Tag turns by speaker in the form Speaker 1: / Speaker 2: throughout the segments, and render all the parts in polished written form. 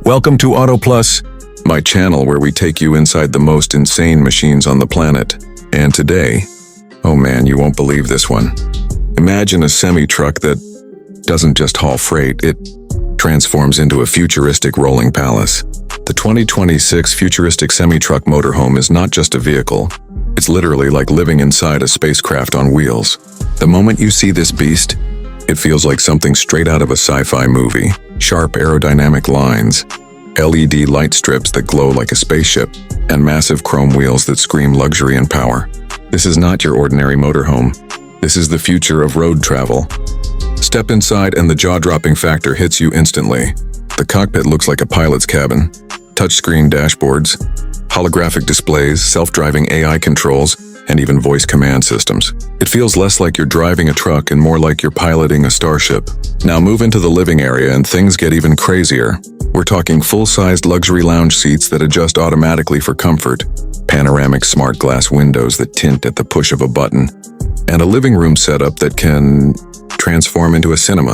Speaker 1: Welcome to Auto Plus, my channel where we take you inside the most insane machines on the planet. And today, oh man, you won't believe this one. Imagine a semi-truck that doesn't just haul freight, it transforms into a futuristic rolling palace. The 2026 Futuristic Semi-Truck Motorhome is not just a vehicle, it's literally like living inside a spacecraft on wheels. The moment you see this beast, it feels like something straight out of a sci-fi movie. Sharp aerodynamic lines, LED light strips that glow like a spaceship, and massive chrome wheels that scream luxury and power. This is not your ordinary motorhome. This is the future of road travel. Step inside and the jaw-dropping factor hits you instantly. The cockpit looks like a pilot's cabin. Touchscreen dashboards, holographic displays, self-driving AI controls, and even voice command systems. It feels less like you're driving a truck and more like you're piloting a starship. Now move into the living area and things get even crazier. We're talking full-sized luxury lounge seats that adjust automatically for comfort, panoramic smart glass windows that tint at the push of a button, and a living room setup that can transform into a cinema.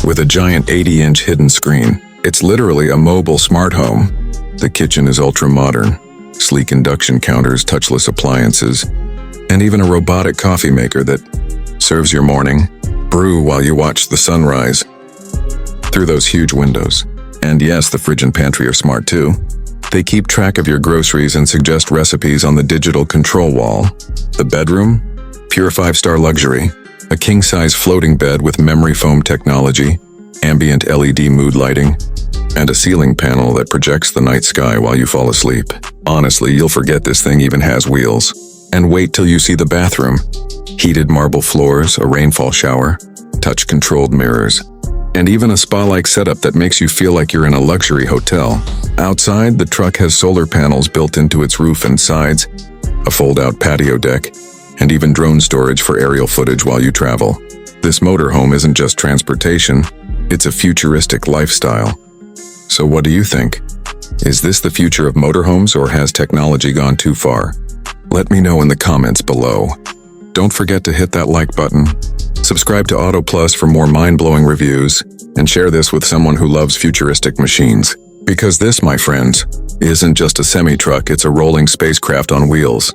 Speaker 1: With a giant 80-inch hidden screen, it's literally a mobile smart home. The kitchen is ultra-modern. Sleek induction counters, touchless appliances, and even a robotic coffee maker that serves your morning brew while you watch the sunrise through those huge windows. And yes, the fridge and pantry are smart too. They keep track of your groceries and suggest recipes on the digital control wall. The bedroom? Pure 5-star luxury. A king-size floating bed with memory foam technology, ambient LED mood lighting, and a ceiling panel that projects the night sky while you fall asleep. Honestly, you'll forget this thing even has wheels. And wait till you see the bathroom. Heated marble floors, a rainfall shower, touch-controlled mirrors, and even a spa-like setup that makes you feel like you're in a luxury hotel. Outside, the truck has solar panels built into its roof and sides, a fold-out patio deck, and even drone storage for aerial footage while you travel. This motorhome isn't just transportation, it's a futuristic lifestyle. So what do you think? Is this the future of motorhomes, or has technology gone too far? Let me know in the comments below. Don't forget to hit that like button, subscribe to Auto Plus for more mind-blowing reviews, and share this with someone who loves futuristic machines. Because this, my friends, isn't just a semi-truck, it's a rolling spacecraft on wheels.